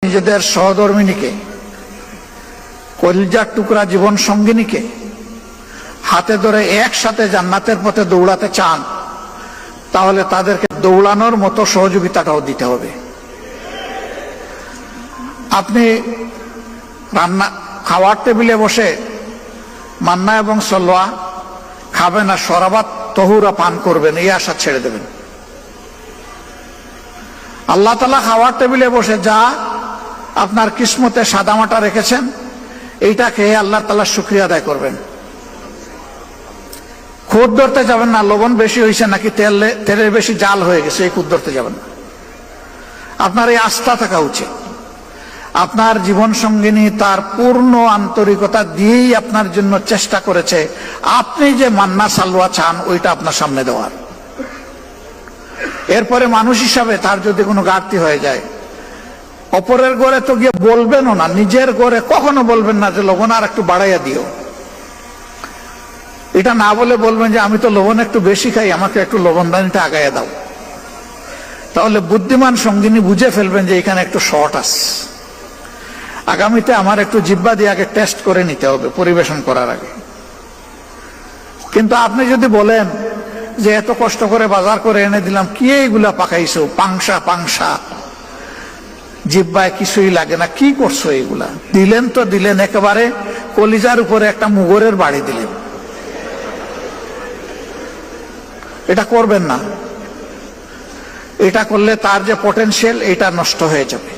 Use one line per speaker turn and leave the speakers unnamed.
নিজেদের সহধর্মিনীকে, কলিজার টুকরা জীবন সঙ্গিনীকে হাতে ধরে একসাথে জান্নাতের পথে দৌড়াতে চান, তাহলে তাদেরকে দৌড়ানোর মতো সহযোগিতাটাও দিতে হবে। আপনি খাওয়ার টেবিলে বসে মান্না এবং সলোয়া খাবেন আর শরাবাত তহুরা পান করবেন, এই আশা ছেড়ে দেবেন। আল্লাহ তাআলা খাওয়ার টেবিলে বসে যা আপনার কিসমতে সাদামাটা রেখেছেন, এইটা খেয়ে আল্লাহ তাআলার শুকরিয়া আদায় করবেন। খুদ ধরতে যাবেন না, লবণ বেশি হয়েছে নাকি তেলের বেশি জাল হয়ে গেছে, এই খুদ ধরতে যাবেন না। আপনার এই আস্থা থাকা উচিত। আপনার জীবন সঙ্গিনী তার পূর্ণ আন্তরিকতা দিয়েই আপনার জন্য চেষ্টা করেছে আপনি যে মান্না সালোয়া চান ওইটা আপনার সামনে দেওয়ার। এরপরে মানুষ হিসাবে তার যদি কোনো ঘাটতি হয়ে যায়, অপরের ঘরে তো গিয়ে বলবেনও না, নিজের ঘরে কখনো বলবেন না যে লবণ আর একটু বাড়াইয়া দিও। এটা না বলে বলবেন যে আমি তো লবণ একটু বেশি খাই, আমাকে একটু লবণদানিটা আগাইয়া দাও। তাহলে বুদ্ধিমান সঙ্গিনী বুঝে ফেলবেন যে এখানে একটু শর্ট আছে, আগামীতে আমার একটু জিহ্বা দিয়ে আগে টেস্ট করে নিতে হবে পরিবেশন করার আগে। কিন্তু আপনি যদি বলেন যে এত কষ্ট করে বাজার করে এনে দিলাম, কি এইগুলা পাকাইছো, পাংশা জিহ্বায় কিছুই লাগে না, কি করছো এইগুলা, দিলেন তো দিলেন একেবারে কলিজার উপরে একটা মুগরের বাড়ি দিলেন। এটা করবেন না। এটা করলে তার যে পটেনশিয়াল এটা নষ্ট হয়ে যাবে।